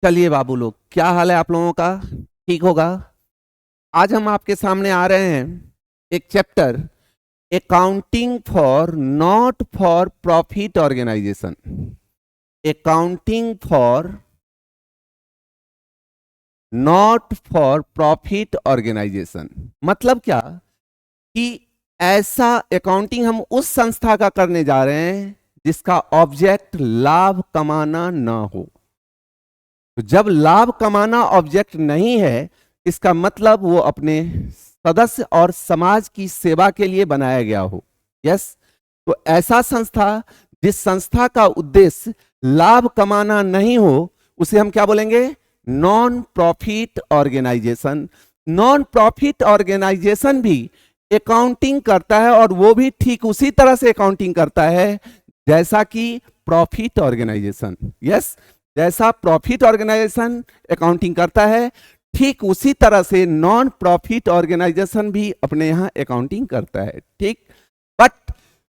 चलिए बाबू लोग, क्या हाल है आप लोगों का? ठीक होगा। आज हम आपके सामने आ रहे हैं एक chapter, accounting for not for profit organisation. Accounting for not for profit organisation मतलब क्या कि ऐसा अकाउंटिंग हम उस संस्था का करने जा रहे हैं जिसका ऑब्जेक्ट लाभ कमाना ना हो। तो जब लाभ कमाना ऑब्जेक्ट नहीं है, इसका मतलब वो अपने सदस्य और समाज की सेवा के लिए बनाया गया हो। यस। तो ऐसा संस्था जिस संस्था का उद्देश्य लाभ कमाना नहीं हो, उसे हम क्या बोलेंगे? Non profit organisation. Non profit organisation भी अकाउंटिंग करता है, और वो भी ठीक उसी तरह से अकाउंटिंग करता है जैसा कि प्रॉफिट ऑर्गेनाइजेशन। यस। जैसा प्रॉफिट ऑर्गेनाइजेशन अकाउंटिंग करता है, ठीक उसी तरह से नॉन प्रॉफिट ऑर्गेनाइजेशन भी अपने यहां अकाउंटिंग करता है। ठीक। बट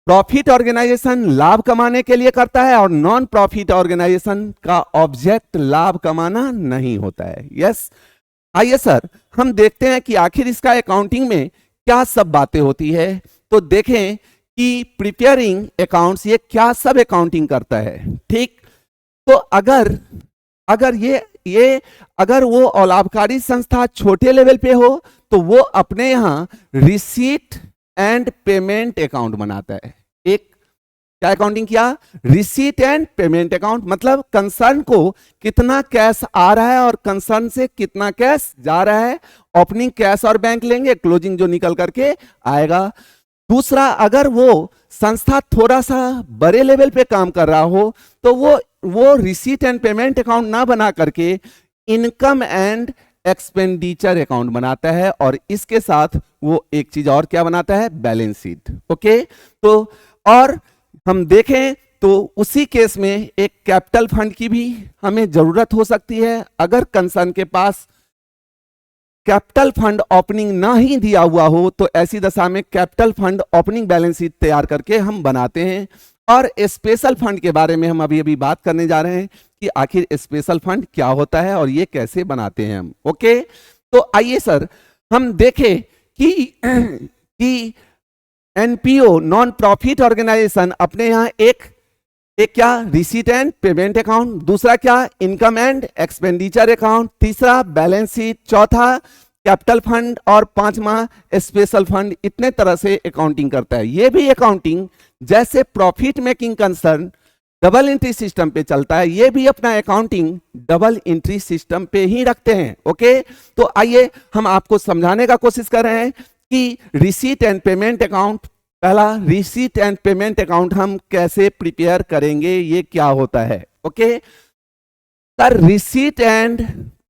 प्रॉफिट ऑर्गेनाइजेशन लाभ कमाने के लिए करता है, और नॉन प्रॉफिट ऑर्गेनाइजेशन का ऑब्जेक्ट लाभ कमाना नहीं होता है। यस। आइए सर, हम देखते हैं कि आखिर इसका अकाउंटिंग में क्या सब बातें होती है। तो देखें कि प्रिपेयरिंग अकाउंट्स ये क्या सब अकाउंटिंग करता है। ठीक। तो अगर अगर ये अगर वो अलाभकारी संस्था छोटे लेवल पे हो, तो वो अपने यहां रिसीट एंड पेमेंट अकाउंट बनाता है। एक क्या अकाउंटिंग किया? Receipt and payment account. मतलब कंसर्न को कितना कैश आ रहा है और कंसर्न से कितना कैश जा रहा है। ओपनिंग कैश और बैंक लेंगे, क्लोजिंग जो निकल करके आएगा। दूसरा, अगर वो संस्था थोड़ा सा बड़े लेवल पे काम कर रहा हो, तो वो रिसीट एंड पेमेंट अकाउंट ना बना करके इनकम एंड एक्सपेंडिचर अकाउंट बनाता है, और इसके साथ वो एक चीज और क्या बनाता है? Balance sheet. ओके। तो और हम देखें तो उसी केस में एक कैपिटल फंड की भी हमें जरूरत हो सकती है। अगर कंसर्न के पास कैपिटल फंड ओपनिंग ना ही दिया हुआ हो, तो ऐसी दशा में capital fund opening balance sheet तैयार करके हम बनाते हैं। और स्पेशल फंड के बारे में हम अभी अभी बात करने जा रहे हैं कि आखिर स्पेशल फंड क्या होता है और ये कैसे बनाते हैं हम। ओके। तो आइए सर, हम देखें कि एनपीओ नॉन प्रॉफिट ऑर्गेनाइजेशन अपने यहां एक क्या? Receipt and payment account. दूसरा क्या? Income and expenditure account. तीसरा बैलेंस शीट। चौथा कैपिटल फंड। और पांचवा स्पेशल फंड। इतने तरह से अकाउंटिंग करता है। ये भी अकाउंटिंग जैसे profit making concern double entry system पे चलता है, ये भी अपना अकाउंटिंग डबल एंट्री सिस्टम पे ही रखते हैं। ओके। तो आइए हम आपको समझाने का कोशिश कर रहे हैं कि रिसीट एंड पेमेंट अकाउंट, पहला रिसीट एंड पेमेंट अकाउंट हम कैसे प्रिपेयर करेंगे, ये क्या होता है। Okay sir, receipt and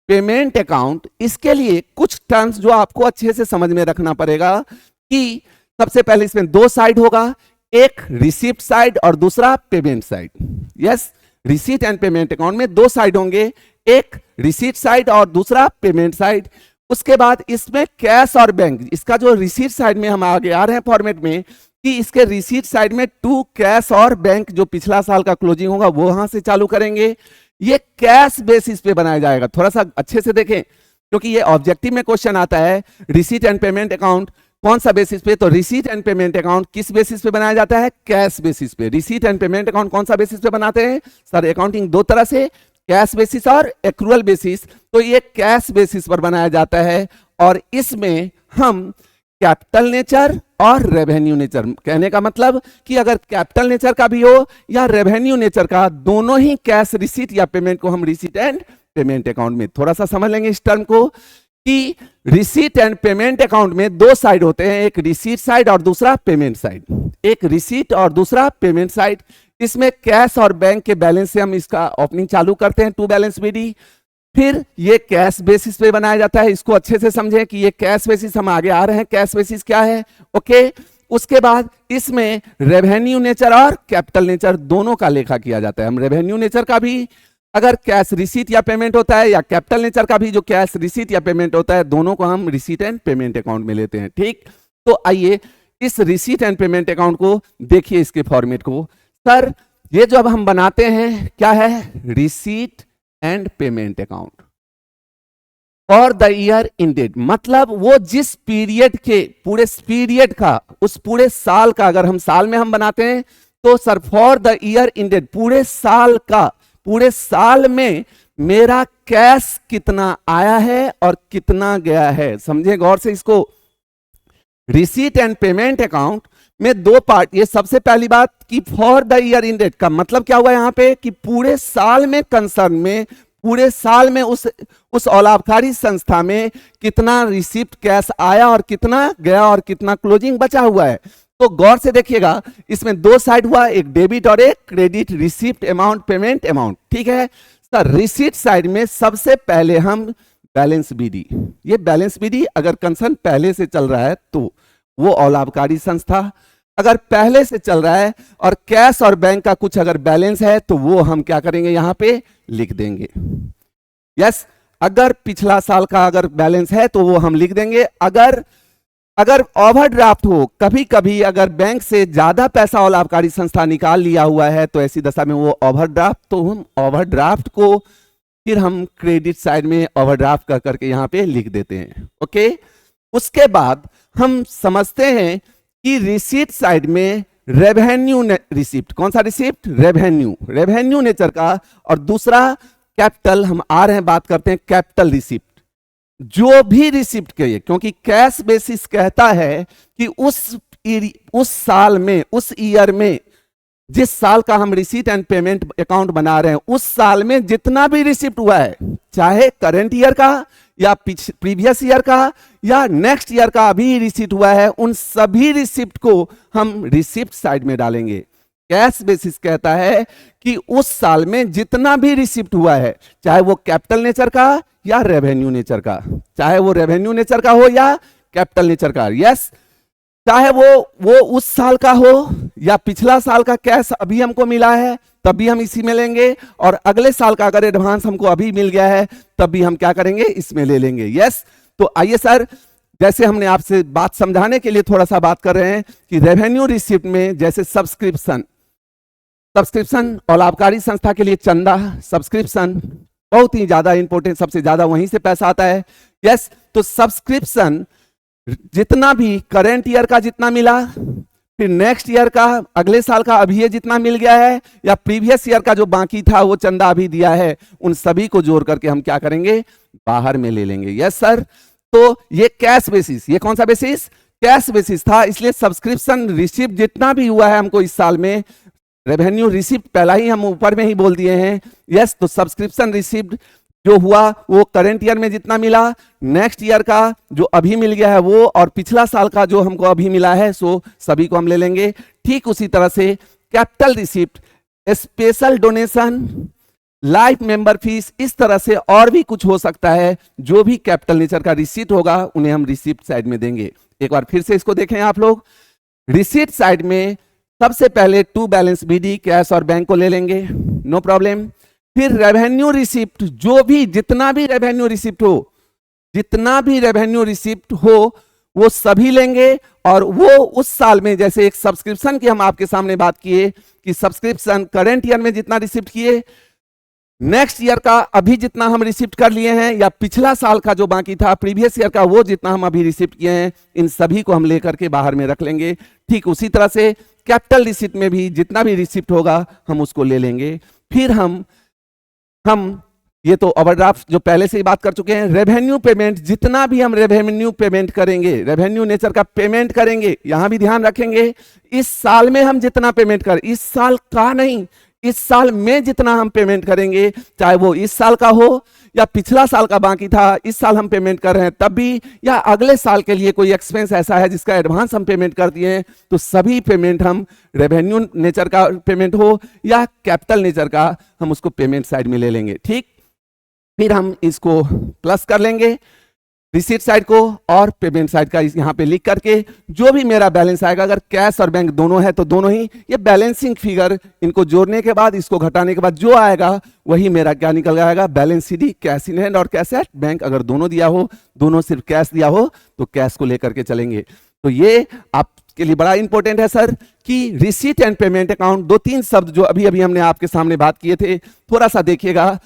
payment account, इसके लिए कुछ टर्म्स जो आपको अच्छे से समझ में रखना पड़ेगा कि सबसे पहले इसमें दो साइड होगा, एक रिसीप्ट साइड और दूसरा payment side. Yes. Receipt and payment account में दो साइड होंगे, एक रिसीट साइड और दूसरा पेमेंट साइड। उसके बाद इसमें कैश और बैंक, इसका जो रिसीट साइड में हम आगे आ रहे हैं फॉर्मेट में, कि इसके रिसीट साइड में टू कैश और बैंक, जो पिछला साल का क्लोजिंग होगा वो वहां से चालू करेंगे। ये कैश बेसिस पे बनाया जाएगा। थोड़ा सा अच्छे से देखें, क्योंकि ये ऑब्जेक्टिव में क्वेश्चन आता है। रिसीट एंड पेमेंट अकाउंट कौन सा बेसिस पे? तो रिसीट एंड पेमेंट अकाउंट किस बेसिस पे बनाया जाता है? कैश बेसिस पे। रिसीट एंड पेमेंट अकाउंट कौन सा बेसिस पे बनाते हैं सर? अकाउंटिंग दो तरह से, कैश बेसिस और एक्रूअल बेसिस। तो ये कैश बेसिस पर बनाया जाता है, और इसमें हम कैपिटल नेचर और रेवेन्यू नेचर, कहने का मतलब कि अगर कैपिटल नेचर का भी हो या रेवेन्यू नेचर का, दोनों ही कैश रिसीट या पेमेंट को हम रिसीट एंड पेमेंट अकाउंट में थोड़ा सा समझ लेंगे इस टर्म को, कि रिसीट एंड पेमेंट अकाउंट में दो साइड होते हैं, एक रिसीट साइड और दूसरा पेमेंट साइड। एक रिसीट और दूसरा पेमेंट साइड। इसमें कैश और बैंक के बैलेंस से हम इसका ओपनिंग चालू करते हैं, टू बैलेंस बीडी। फिर ये कैश बेसिस पे बनाया जाता है। इसको अच्छे से समझें कि ये कैश बेसिस, हम आगे आ रहे हैं कैश बेसिस क्या है। ओके। उसके बाद इसमें रेवेन्यू नेचर और कैपिटल नेचर दोनों का लेखा किया जाता है। हम रेवेन्यू नेचर का भी अगर कैश रिसीट या पेमेंट होता है, या कैपिटल नेचर का भी जो कैश रिसीट या पेमेंट होता है, दोनों को हम रिसीट एंड पेमेंट अकाउंट में लेते हैं। ठीक। तो आइए इस रिसीट एंड पेमेंट अकाउंट को देखिए, इसके फॉर्मेट को। सर ये जो अब हम बनाते हैं क्या है? Receipt and payment account for the year ended, मतलब वो जिस पीरियड के पूरे पीरियड का, उस पूरे साल का, अगर हम साल में हम बनाते हैं तो sir for the year ended, पूरे साल का, पूरे साल में मेरा कैश कितना आया है और कितना गया है। समझे गौर से इसको। रिसीट एंड पेमेंट अकाउंट में दो पार्ट। ये सबसे पहली बात कि फॉर द ईयर इंडेड का मतलब क्या हुआ यहां पे कि पूरे साल में कंसर्न में, पूरे साल में उस अलाभकारी संस्था में कितना रिसिप्ट कैश आया और कितना गया और कितना क्लोजिंग बचा हुआ है। तो गौर से देखिएगा, इसमें दो साइड हुआ, एक डेबिट और एक credit, receipt amount, payment amount. ठीक है सर। रिसिप्ट साइड में सबसे पहले हम बैलेंस बीडी, ये बैलेंस बीडी अगर कंसर्न पहले से चल रहा है तो वो अलाभकारी संस्था, अगर पहले से चल रहा है और कैश और बैंक का कुछ अगर बैलेंस है तो वो हम क्या करेंगे यहां पे लिख देंगे। यस, अगर पिछला साल का अगर बैलेंस है तो वो हम लिख देंगे। अगर ओवरड्राफ्ट हो, कभी कभी अगर बैंक से ज्यादा पैसा अलाभकारी संस्था निकाल लिया हुआ है तो ऐसी दशा में वो ओवरड्राफ्ट, तो हम ओवरड्राफ्ट को फिर हम क्रेडिट साइड में ओवरड्राफ्ट कर करके यहां पे लिख देते हैं। ओके, उसके बाद हम समझते हैं कि रिसीट साइड में रेवेन्यू रिसिप्ट, कौन सा रिसिप्ट? रेवेन्यू नेचर का, और दूसरा कैपिटल, हम आ रहे हैं बात करते हैं कैपिटल रिसिप्ट। जो भी रिसिप्ट के, क्योंकि कैश बेसिस कहता है कि उस साल में, उस ईयर में, जिस साल का हम रिसीट एंड पेमेंट अकाउंट बना रहे हैं, उस साल में जितना भी रिसिप्ट हुआ है, चाहे करंट ईयर का या प्रीवियस ईयर का या नेक्स्ट ईयर का अभी रिसिप्ट हुआ है, उन सभी रिसिप्ट को हम रिसिप्ट साइड में डालेंगे। कैश बेसिस कहता है कि उस साल में जितना भी रिसिप्ट हुआ है, चाहे वो कैपिटल नेचर का या रेवेन्यू नेचर का, चाहे वो रेवेन्यू नेचर का हो या कैपिटल नेचर का, यस, चाहे वो उस साल का हो या पिछला साल का कैश अभी हमको मिला है तब भी हम इसी में लेंगे, और अगले साल का अगर एडवांस हमको अभी मिल गया है तब भी हम क्या करेंगे, इसमें ले लेंगे। यस, तो आइए सर, जैसे हमने आपसे बात समझाने के लिए थोड़ा सा बात कर रहे हैं कि रेवेन्यू रिसिप्ट में जैसे सब्सक्रिप्शन और लाभकारी संस्था के लिए चंदा, सब्सक्रिप्शन बहुत ही ज्यादा इंपॉर्टेंट, सबसे ज्यादा वहीं से पैसा आता है। यस, तो सब्सक्रिप्शन जितना भी करंट ईयर का जितना मिला, फिर नेक्स्ट ईयर का, अगले साल का अभी ये जितना मिल गया है, या प्रीवियस ईयर का जो बाकी था वो चंदा अभी दिया है, उन सभी को जोड़ करके हम क्या करेंगे, बाहर में ले लेंगे। यस सर, तो ये कैश बेसिस, ये कौन सा बेसिस? कैश बेसिस था, इसलिए सब्सक्रिप्शन रिसिप्ट जितना भी हुआ है हमको इस साल में, रेवेन्यू रिसिप्ट पहला ही हम ऊपर में ही बोल दिए हैं। यस, तो सब्सक्रिप्शन रिसिप्ट जो हुआ वो करंट ईयर में जितना मिला, नेक्स्ट ईयर का जो अभी मिल गया है वो, और पिछला साल का जो हमको अभी मिला है, सो सभी को हम ले लेंगे। ठीक उसी तरह से capital receipt, special donation, life member fees, इस तरह से और भी कुछ हो सकता है, जो भी कैपिटल नेचर का रिसीट होगा उन्हें हम रिसिप्ट साइड में देंगे। एक बार फिर से इसको देखें आप लोग। रिसीट साइड में सबसे पहले टू बैलेंस बीडी, कैश और बैंक को ले लेंगे, नो प्रॉब्लम। फिर रेवेन्यू रिसिप्ट, जो भी जितना भी रेवेन्यू रिसिप्ट हो वो सभी लेंगे, और वो उस साल में, जैसे एक सब्सक्रिप्शन की हम आपके सामने बात किए कि सब्सक्रिप्शन करंट ईयर में जितना रिसिप्ट किए, नेक्स्ट ईयर का अभी जितना हम रिसिप्ट कर लिए हैं, या पिछला साल का जो बाकी था प्रीवियस ईयर का वो जितना हम अभी रिसिप्ट किए हैं, इन सभी को हम लेकर के बाहर में रख लेंगे। ठीक उसी तरह से कैपिटल रिसिप्ट में भी जितना भी रिसिप्ट होगा हम उसको ले लेंगे। फिर हम ये तो ओवरड्राफ्ट जो पहले से ही बात कर चुके हैं। रेवेन्यू पेमेंट, जितना भी हम रेवेन्यू पेमेंट करेंगे, रेवेन्यू नेचर का पेमेंट करेंगे, यहां भी ध्यान रखेंगे इस साल में हम जितना पेमेंट करें, इस साल का नहीं, इस साल में जितना हम पेमेंट करेंगे, चाहे वो इस साल का हो या पिछला साल का बाकी था, इस साल हम पेमेंट कर रहे हैं तब भी, या अगले साल के लिए कोई एक्सपेंस ऐसा है जिसका एडवांस हम पेमेंट कर दिए हैं, तो सभी पेमेंट हम रेवेन्यू नेचर का पेमेंट हो या कैपिटल नेचर का, हम उसको पेमेंट साइड में ले लेंगे। ठीक, फिर हम इसको प्लस कर लेंगे रिसीट साइड को और पेमेंट साइड का यहां पे लिख करके, जो भी मेरा बैलेंस आएगा, अगर कैश और बैंक दोनों है तो दोनों ही, ये बैलेंसिंग फिगर, इनको जोड़ने के बाद, इसको घटाने के बाद जो आएगा वही मेरा क्या निकल जाएगा, balance CD, cash in hand और कैश एट बैंक। अगर दोनों दिया हो, दोनों सिर्फ कैश दिया हो तो कैश को लेकर के चलेंगे। तो ये आपके लिए बड़ा इंपॉर्टेंट है सर कि रिसीट एंड पेमेंट अकाउंट, दो तीन शब्द जो अभी अभी हमने आपके सामने बात किए थे, थोड़ा सा देखिएगा।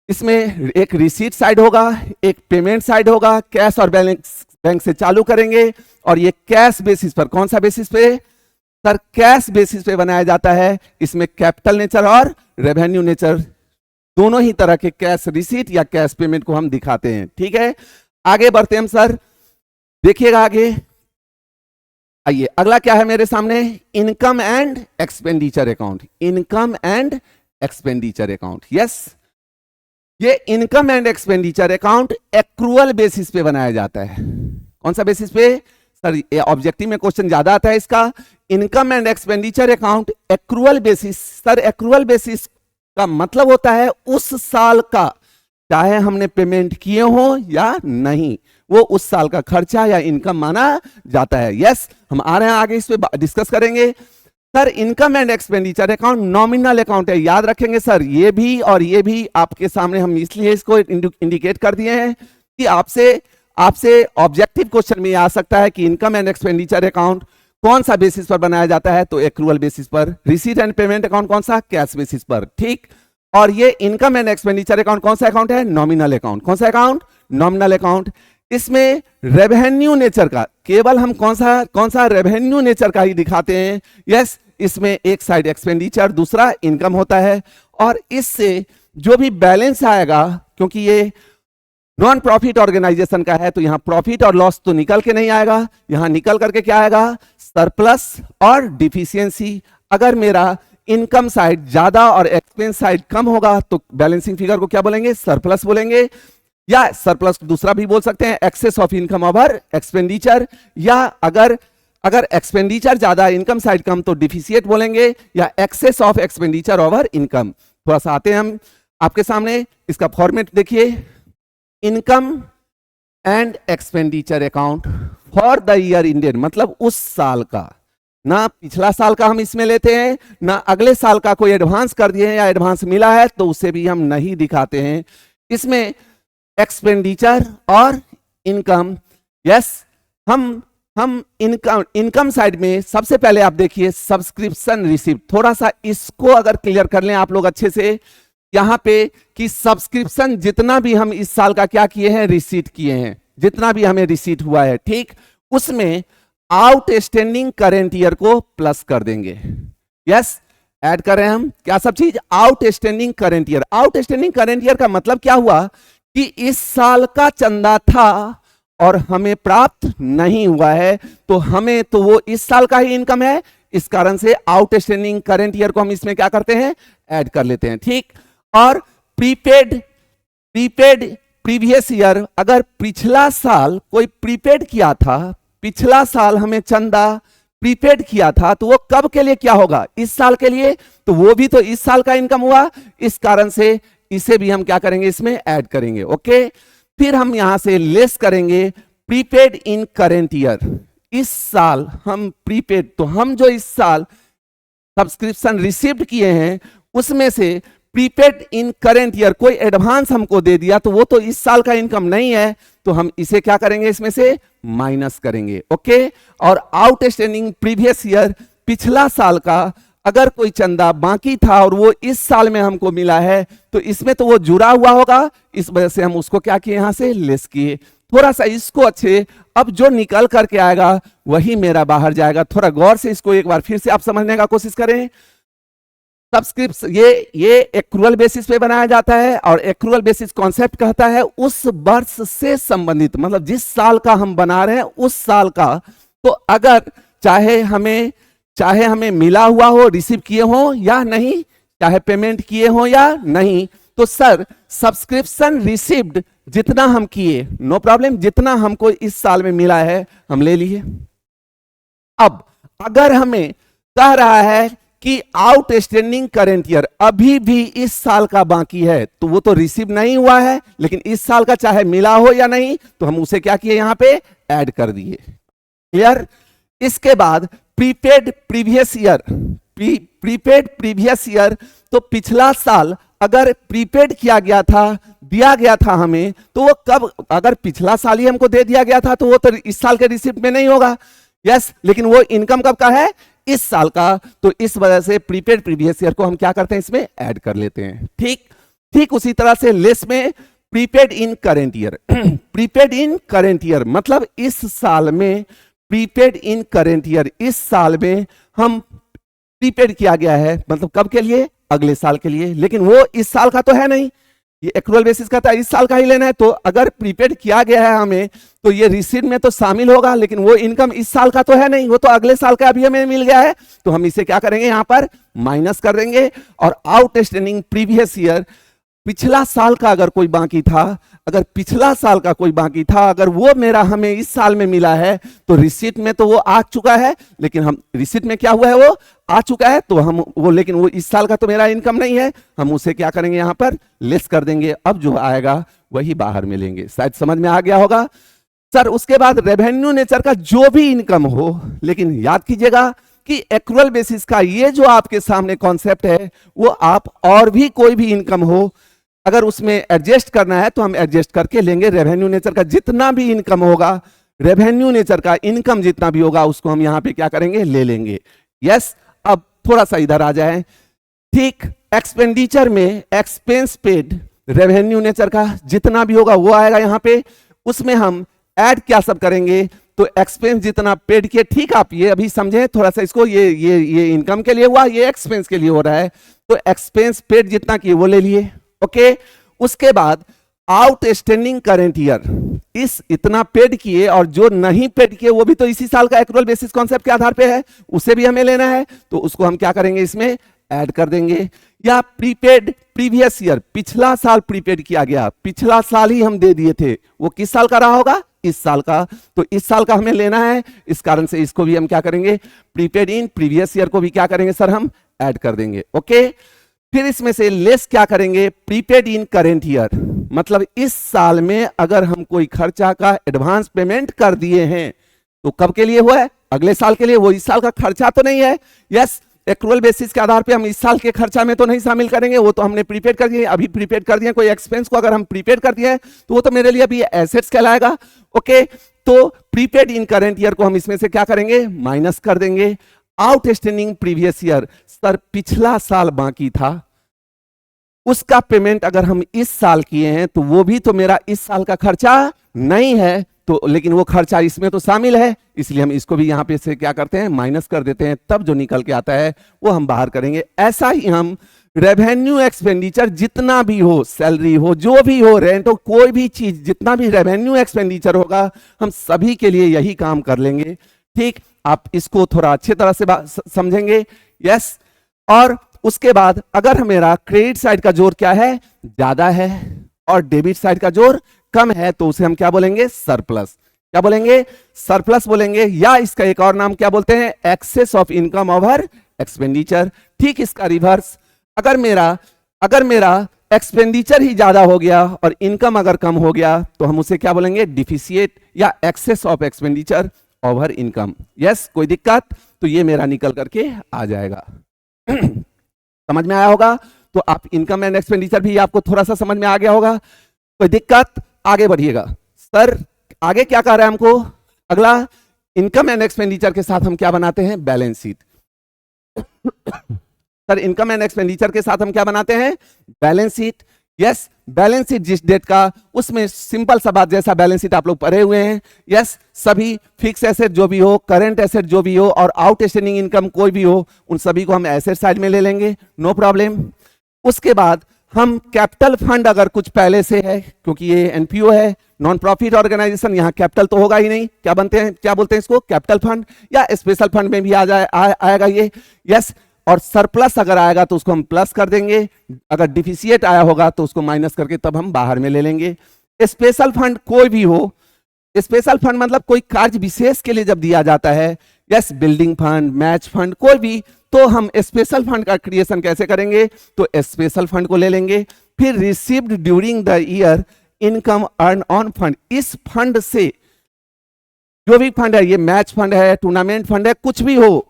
इसमें एक रिसीट साइड होगा, एक पेमेंट साइड होगा, कैश और बैलेंस बैंक से चालू करेंगे। और ये कैश बेसिस पर, कौन सा बेसिस पे सर? कैश बेसिस पे बनाया जाता है। इसमें कैपिटल नेचर और रेवेन्यू नेचर दोनों ही तरह के कैश रिसीट या कैश पेमेंट को हम दिखाते हैं। ठीक है, आगे बढ़ते हैं हम सर, देखिएगा आगे। आइए अगला क्या है मेरे सामने, income and expenditure account. Income and expenditure account, yes, ये income and expenditure account accrual basis पे बनाया जाता है। कौन सा बेसिस पे सर? ये ऑब्जेक्टिव में क्वेश्चन ज्यादा आता है इसका। Income and expenditure account accrual basis. Sir accrual basis का मतलब होता है उस साल का, चाहे हमने पेमेंट किए हो या नहीं, वो उस साल का खर्चा या इनकम माना जाता है। यस, हम आ रहे हैं आगे, इस पे डिस्कस करेंगे। Sir income and expenditure account nominal account है, याद रखेंगे सर। ये भी और ये भी आपके सामने हम इसलिए इसको इंडिकेट कर दिए हैं कि आपसे ऑब्जेक्टिव क्वेश्चन में आ सकता है कि इनकम एंड एक्सपेंडिचर अकाउंट कौन सा बेसिस पर बनाया जाता है, तो एक्रूअल बेसिस पर। रिसीट एंड पेमेंट अकाउंट कौन सा? कैश बेसिस पर। ठीक, और ये इनकम एंड एक्सपेंडिचर अकाउंट कौन सा अकाउंट है? Nominal account. कौन सा अकाउंट? Nominal account. इसमें रेवेन्यू नेचर का केवल हम कौन सा रेवेन्यू नेचर का ही दिखाते हैं। यस, इसमें एक साइड एक्सपेंडिचर, दूसरा इनकम होता है। और इससे जो भी बैलेंस आएगा, क्योंकि ये नॉन प्रॉफिट ऑर्गेनाइजेशन का है, तो यहां प्रॉफिट और लॉस तो निकल के नहीं आएगा, यहां निकल करके क्या आएगा? सरप्लस और डिफिशियंसी। अगर मेरा इनकम साइड ज्यादा और एक्सपेंस साइड कम होगा तो बैलेंसिंग फिगर को क्या बोलेंगे? सरप्लस बोलेंगे। या सरप्लस दूसरा भी बोल सकते हैं, excess of income over expenditure. या अगर एक्सपेंडिचर ज्यादा इनकम साइड कम तो डिफिशिएट बोलेंगे, या excess of expenditure over income. थोड़ा सा आते हैं हम आपके सामने, इसका फॉर्मेट देखिए। Income and expenditure account for the year ended, मतलब उस साल का, ना पिछला साल का हम इसमें लेते हैं, ना अगले साल का कोई एडवांस कर दिए हैं या एडवांस मिला है तो उसे भी हम नहीं दिखाते हैं। इसमें एक्सपेंडिचर और इनकम, यस, हम इनकम साइड में सबसे पहले आप देखिए सब्सक्रिप्शन रिसिप्ट। थोड़ा सा इसको अगर क्लियर कर लें आप लोग अच्छे से यहां पे, कि सब्सक्रिप्शन जितना भी हम इस साल का क्या किए हैं? रिसीट किए हैं, जितना भी हमें रिसीट हुआ है, ठीक, उसमें आउटस्टैंडिंग करेंट ईयर को प्लस कर देंगे। यस, ऐड कर रहे हैं हम क्या सब चीज? Outstanding current year. Outstanding current year का मतलब क्या हुआ कि इस साल का चंदा था और हमें प्राप्त नहीं हुआ है, तो वो इस साल का ही इनकम है, इस कारण से आउटस्टैंडिंग करेंट ईयर को हम इसमें क्या करते हैं? ऐड कर लेते हैं। ठीक, और प्रीपेड प्रीवियस ईयर, अगर पिछला साल कोई प्रीपेड किया था, पिछला साल हमें चंदा प्रीपेड किया था, तो वो कब के लिए क्या होगा? इस साल के लिए, तो वो भी तो इस साल का इनकम हुआ, इस कारण से इसे भी हम क्या करेंगे? इसमें ऐड करेंगे। ओके, फिर हम यहां से लेस करेंगे प्रीपेड इन करेंट ईयर। इस साल हम प्रीपेड, तो हम जो इस साल सब्सक्रिप्शन रिसीव किए हैं उसमें से प्रीपेड इन करेंट ईयर कोई एडवांस हमको दे दिया, तो वो तो इस साल का इनकम नहीं है, तो हम इसे क्या करेंगे? इसमें से माइनस करेंगे। ओके, और आउटस्टैंडिंग प्रीवियस ईयर, पिछला साल का अगर कोई चंदा बाकी था और वो इस साल में हमको मिला है, तो इसमें तो वो जुड़ा हुआ होगा, इस वजह से हम उसको क्या किए? यहां से लेस किए। थोड़ा सा इसको अच्छे, अब जो निकल करके आएगा वही मेरा बाहर जाएगा। थोड़ा गौर से इसको एक बार फिर से आप समझने का कोशिश करें। सब्सक्रिप्शन ये एक्रूअल बेसिस पे बनाया जाता है, और एक्रूअल बेसिस कॉन्सेप्ट कहता है उस वर्ष से संबंधित, मतलब जिस साल का हम बना रहे हैं उस साल का। तो अगर चाहे हमें मिला हुआ हो, रिसीव किए हो या नहीं, चाहे पेमेंट किए हो या नहीं, तो सर सब्सक्रिप्शन रिसीव्ड जितना हम किए, नो प्रॉब्लम, जितना हमको इस साल में मिला है हम ले लिए। अब अगर हमें कह रहा है कि आउटस्टैंडिंग करेंट ईयर अभी भी इस साल का बाकी है, तो वो तो रिसीव नहीं हुआ है, लेकिन इस साल का चाहे मिला हो या नहीं, तो हम उसे क्या किए? यहां पे ऐड कर दिए। क्लियर? इसके बाद prepaid previous year, prepaid previous year, तो पिछला साल अगर प्रीपेड किया गया था, दिया गया था हमें, तो वो कब? अगर पिछला साल ही हमको दे दिया गया था तो वो तो इस साल के रिसिप्ट में नहीं होगा। यस, लेकिन वो इनकम कब का है? इस साल का, तो इस वजह से प्रीपेड प्रीवियस ईयर को हम क्या करते हैं? इसमें ऐड कर लेते हैं। ठीक, ठीक उसी तरह से लेस में प्रीपेड इन करेंट ईयर प्रीपेड इन करेंट ईयर मतलब इस साल में प्रीपेड इन करेंट ईयर, इस साल में हम प्रीपेड किया गया है, मतलब कब के लिए, अगले साल के लिए, लेकिन वो इस साल का तो है नहीं, ये एक्रूअल बेसिस का था, इस साल का ही लेना है। तो अगर प्रीपेड किया गया है हमें तो ये रिसीट में तो शामिल होगा, लेकिन वो इनकम इस साल का तो है नहीं, वो तो अगले साल का अभी हमें मिल गया है। तो हम इसे क्या करेंगे, यहां पर माइनस कर देंगे। और आउटस्टैंडिंग प्रीवियस ईयर, पिछला साल का अगर कोई बाकी था, अगर पिछला साल का कोई बाकी था, अगर वो मेरा हमें इस साल में मिला है तो रिसीट में तो वो आ चुका है, लेकिन हम रिसीट में क्या हुआ है, वो आ चुका है, तो हम वो, लेकिन वो इस साल का तो मेरा इनकम नहीं है, हम उसे क्या करेंगे, यहां पर लेस कर देंगे। अब जो आएगा वही बाहर मिलेंगे। शायद समझ में आ गया होगा सर। उसके बाद रेवेन्यू नेचर का जो भी इनकम हो, लेकिन याद कीजिएगा कि एक्रूअल बेसिस का ये जो आपके सामने कॉन्सेप्ट है, वो आप और भी कोई भी इनकम हो, अगर उसमें एडजस्ट करना है तो हम एडजस्ट करके लेंगे। रेवेन्यू नेचर का जितना भी इनकम होगा, रेवेन्यू नेचर का इनकम जितना भी होगा, उसको हम यहां पे क्या करेंगे, ले लेंगे। यस, अब थोड़ा सा इधर आ जाए। ठीक, एक्सपेंडिचर में एक्सपेंस पेड, रेवेन्यू नेचर का जितना भी होगा वो आएगा यहां पे, उसमें हम ऐड क्या सब करेंगे, तो एक्सपेंस जितना पेड किए। ठीक, आप ये अभी समझे थोड़ा सा इसको, ये इनकम के लिए हुआ, ये एक्सपेंस के लिए हो रहा है, तो एक्सपेंस पेड जितना किए वो ले लिए। ओके, उसके बाद आउटस्टैंडिंग करेंट ईयर, इस इतना पेड किए और जो नहीं पेड किए वो भी तो इसी साल का एक्रूअल बेसिस कॉन्सेप्ट के आधार पे है, उसे भी हमें लेना है, तो उसको हम क्या करेंगे, इसमें ऐड कर देंगे। या प्रीपेड प्रीवियस ईयर, पिछला साल प्रीपेड किया गया, पिछला साल ही हम दे दिए थे, वो किस साल का रहा होगा, इस साल का, तो इस साल का हमें लेना है, इस कारण से इसको भी हम क्या करेंगे, प्रीपेड इन प्रीवियस ईयर को भी क्या करेंगे सर, हम ऐड कर देंगे। ओके, फिर इसमें से लेस क्या करेंगे, प्रीपेड इन करेंट ईयर, मतलब इस साल में अगर हम कोई खर्चा का एडवांस पेमेंट कर दिए हैं तो कब के लिए हुआ है, अगले साल के लिए, वो इस साल का खर्चा तो नहीं है। यस, एक्रूअल बेसिस के आधार पे हम इस साल के खर्चा में तो नहीं शामिल करेंगे, वो तो हमने प्रीपेड कर दिए, अभी प्रीपेड कर दिए। कोई एक्सपेंस को अगर हम प्रीपेड कर दिए तो वो तो मेरे लिए अभी एसेट्स कहलाएगा। ओके, तो प्रीपेड इन करेंट ईयर को हम इसमें से क्या करेंगे, माइनस कर देंगे। आउटस्टैंडिंग प्रीवियस ईयर, सर पिछला साल बाकी था, उसका पेमेंट अगर हम इस साल किए हैं तो वो भी तो मेरा इस साल का खर्चा नहीं है, तो लेकिन वो खर्चा इसमें तो शामिल है, इसलिए हम इसको भी यहां पे से क्या करते हैं, माइनस कर देते हैं। तब जो निकल के आता है वो हम बाहर करेंगे। ऐसा ही हम रेवेन्यू एक्सपेंडिचर जितना भी हो, सैलरी हो, जो भी हो, रेंट हो, कोई भी चीज जितना भी रेवेन्यू एक्सपेंडिचर होगा, हम सभी के लिए यही काम कर लेंगे। ठीक, आप इसको थोड़ा अच्छे तरह से समझेंगे। यस, और उसके बाद अगर मेरा क्रेडिट साइड का जोर क्या है, ज्यादा है, और डेबिट साइड का जोर कम है, तो उसे हम क्या बोलेंगे, सरप्लस। क्या बोलेंगे, सरप्लस बोलेंगे, या इसका एक और नाम क्या बोलते हैं, excess of income over expenditure. ठीक, इसका रिवर्स, अगर मेरा एक्सपेंडिचर ही ज्यादा हो गया और इनकम अगर कम हो गया तो हम उसे क्या बोलेंगे, डिफिशिएट या excess of expenditure over income. Yes, कोई दिक्कत, तो ये मेरा निकल करके आ जाएगा। समझ में आया होगा, तो आप इनकम एंड एक्सपेंडिचर भी आपको थोड़ा सा समझ में आ गया होगा। कोई दिक्कत, आगे बढ़िएगा। सर आगे क्या कह रहा है हमको, अगला इनकम एंड एक्सपेंडिचर के साथ हम क्या बनाते हैं, balance sheet. Sir income and expenditure के साथ हम क्या बनाते हैं, balance sheet. Yes, balance sheet जिस डेट का, उसमें सिंपल सा बात, जैसा बैलेंस शीट आप लोग पढ़े हुए हैं। यस, सभी फिक्स एसेट जो भी हो, करंट एसेट जो भी हो, और आउटस्टैंडिंग इनकम कोई भी हो, उन सभी को हम एसेट साइड में ले लेंगे, नो प्रॉब्लम। उसके बाद हम कैपिटल फंड अगर कुछ पहले से है, क्योंकि ये एनपीओ है, नॉन प्रॉफिट ऑर्गेनाइजेशन, यहाँ कैपिटल तो होगा ही नहीं, क्या बनते हैं, क्या बोलते हैं इसको, कैपिटल फंड, या स्पेशल फंड में भी आएगा ये। यस, और सरप्लस अगर आएगा तो उसको हम प्लस कर देंगे, अगर डिफिशिएट आया होगा तो उसको माइनस करके तब हम बाहर में ले लेंगे। स्पेशल फंड कोई भी हो, स्पेशल फंड मतलब कोई कार्य विशेष के लिए जब दिया जाता है, yes, building fund, match fund, कोई भी, तो हम स्पेशल फंड का क्रिएशन कैसे करेंगे, तो स्पेशल फंड को ले लेंगे। फिर received during the year income earn on fund, इस फंड से जो भी फंड है, ये मैच फंड है, टूर्नामेंट फंड है, कुछ भी हो,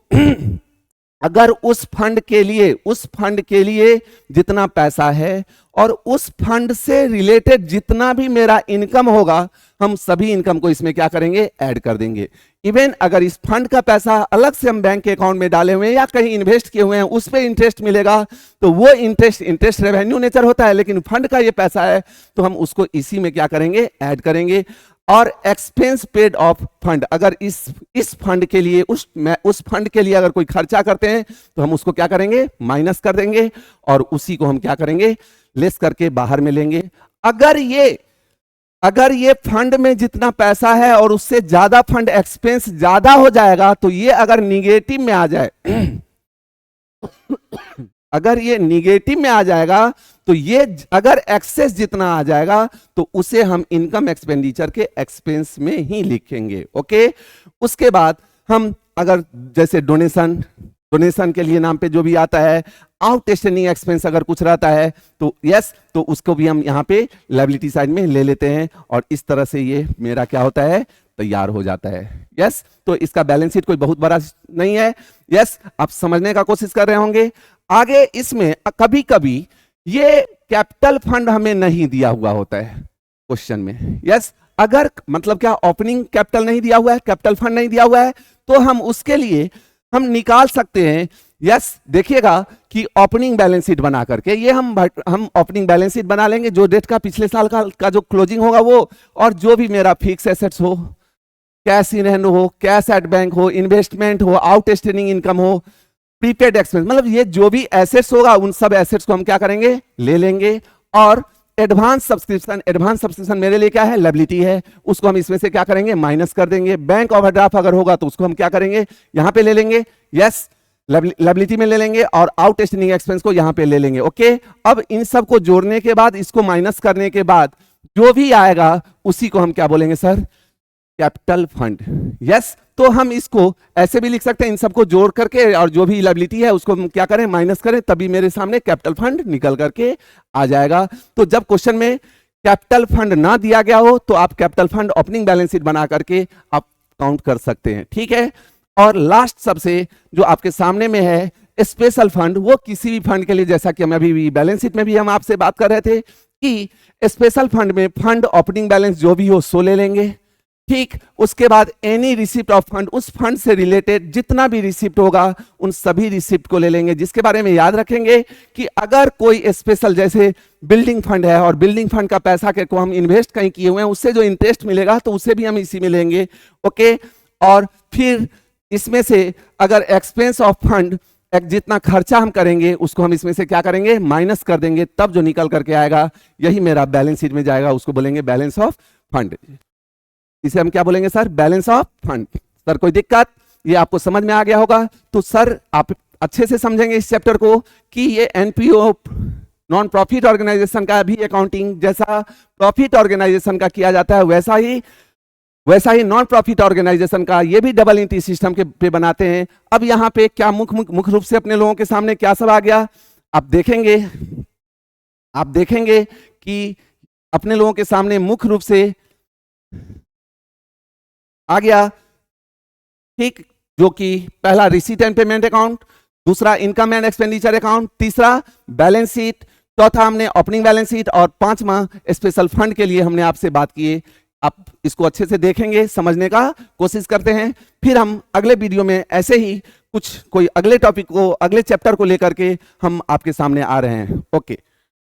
अगर उस फंड के लिए जितना पैसा है और उस फंड से रिलेटेड जितना भी मेरा इनकम होगा, हम सभी इनकम को इसमें क्या करेंगे, ऐड कर देंगे। इवन अगर इस फंड का पैसा अलग से हम बैंक के अकाउंट में डाले हुए हैं या कहीं इन्वेस्ट किए हुए हैं, उस पे इंटरेस्ट मिलेगा, तो वो इंटरेस्ट रेवेन्यू नेचर होता है, लेकिन फंड का ये पैसा है तो हम उसको इसी में क्या करेंगे, ऐड करेंगे। और एक्सपेंस पेड ऑफ फंड, अगर इस फंड के लिए उस फंड के लिए अगर कोई खर्चा करते हैं तो हम उसको क्या करेंगे, माइनस कर देंगे और उसी को हम क्या करेंगे, लेस करके बाहर में लेंगे। अगर ये फंड में जितना पैसा है और उससे ज्यादा फंड एक्सपेंस ज्यादा हो जाएगा तो ये अगर निगेटिव में आ जाए अगर ये निगेटिव में आ जाएगा तो ये अगर एक्सेस जितना आ जाएगा तो उसे हम इनकम एक्सपेंडिचर के एक्सपेंस में ही लिखेंगे। ओके, उसके बाद हम अगर जैसे डोनेशन के लिए नाम पे जो भी आता है, आउटस्टैंडिंग एक्सपेंस अगर कुछ रहता है तो यस, तो उसको भी हम यहाँ पे लायबिलिटी साइड में ले लेते हैं और इस तरह से ये मेरा क्या होता है, तैयार हो जाता है। यस, तो इसका बैलेंस शीट कोई बहुत बड़ा नहीं है। यस, आप समझने का कोशिश कर रहे होंगे। आगे इसमें कभी कभी ये कैपिटल फंड हमें नहीं दिया हुआ होता है क्वेश्चन में। यस, अगर मतलब क्या ओपनिंग कैपिटल नहीं दिया हुआ है, कैपिटल फंड नहीं दिया हुआ है, तो हम उसके लिए हम निकाल सकते हैं। यस, देखिएगा कि ओपनिंग बैलेंस शीट बना करके ये हम ओपनिंग बैलेंस शीट बना लेंगे, जो डेट का पिछले साल का जो क्लोजिंग होगा वो, और जो भी मेरा फिक्स एसेट्स हो, कैश इन हैंड हो, कैश एट बैंक हो, इन्वेस्टमेंट हो, आउटस्टैंडिंग इनकम हो, प्रीपेड एक्सपेंस, मतलब ये जो भी एसेट्स होगा उन सब एसेट्स को हम क्या करेंगे, ले लेंगे। और एडवांस सब्सक्रिप्शन मेरे लिए क्या है, लायबिलिटी है, उसको हम इसमें से क्या करेंगे, माइनस कर देंगे। बैंक ओवरड्राफ्ट अगर होगा तो उसको हम क्या करेंगे, यहां पे ले लेंगे। यस, लायबिलिटी में ले लेंगे और आउटस्टैंडिंग एक्सपेंस को यहां पे ले लेंगे। ओके, अब इन सब को जोड़ने के बाद, इसको माइनस करने के बाद जो भी आएगा उसी को हम क्या बोलेंगे सर, कैपिटल फंड। यस, तो हम इसको ऐसे भी लिख सकते हैं, इन सबको जोड़ करके और जो भी लायबिलिटी है उसको हम क्या करें, माइनस करें, तभी मेरे सामने कैपिटल फंड निकल करके आ जाएगा। तो जब क्वेश्चन में कैपिटल फंड ना दिया गया हो तो आप capital fund opening balance sheet बना करके आप काउंट कर सकते हैं। ठीक है, और लास्ट सबसे जो आपके सामने में है स्पेशल फंड, वो किसी भी फंड के लिए, जैसा कि हम अभी बैलेंस शीट में भी हम आपसे बात कर रहे थे कि स्पेशल फंड में फंड ओपनिंग बैलेंस जो भी हो सो ले लेंगे। ठीक, उसके बाद एनी रिसिप्ट ऑफ फंड, उस फंड से रिलेटेड जितना भी रिसिप्ट होगा उन सभी रिसिप्ट को ले लेंगे, जिसके बारे में याद रखेंगे कि अगर कोई स्पेशल जैसे बिल्डिंग फंड है और बिल्डिंग फंड का पैसा को हम इन्वेस्ट कहीं किए हुए हैं, उससे जो इंटरेस्ट मिलेगा तो उसे भी हम इसी में लेंगे। ओके, और फिर इसमें से अगर एक्सपेंस ऑफ फंड जितना खर्चा हम करेंगे उसको हम इसमें से क्या करेंगे, माइनस कर देंगे, तब जो निकल करके आएगा यही मेरा बैलेंस शीट में जाएगा, उसको बोलेंगे बैलेंस ऑफ फंड। इसे हम क्या बोलेंगे sir, balance of fund. Sir कोई दिक्कत, ये आपको समझ में आ गया होगा? तो सर आप अच्छे से समझेंगे इस चैप्टर को कि ये एनपीओ नॉन प्रॉफिट ऑर्गेनाइजेशन का भी अकाउंटिंग जैसा प्रॉफिट ऑर्गेनाइजेशन का किया जाता है, वैसा ही नॉन प्रॉफिट ऑर्गेनाइजेशन का ये भी डबल एंट्री सिस्टम के पे बनाते हैं। अब यहाँ पे क्या मुख्य रूप से अपने लोगों के सामने क्या सब आ गया, आप देखेंगे कि अपने लोगों के सामने मुख्य रूप से आ गया, ठीक, जो कि पहला रिसीट एंड पेमेंट अकाउंट, दूसरा इनकम एंड एक्सपेंडिचर अकाउंट, तीसरा बैलेंस शीट, चौथा हमने ओपनिंग बैलेंस शीट और पांचवा स्पेशल फंड के लिए हमने आपसे बात की। आप इसको अच्छे से देखेंगे, समझने का कोशिश करते हैं, फिर हम अगले वीडियो में ऐसे ही कोई अगले टॉपिक को, अगले चैप्टर को लेकर के हम आपके सामने आ रहे हैं। ओके।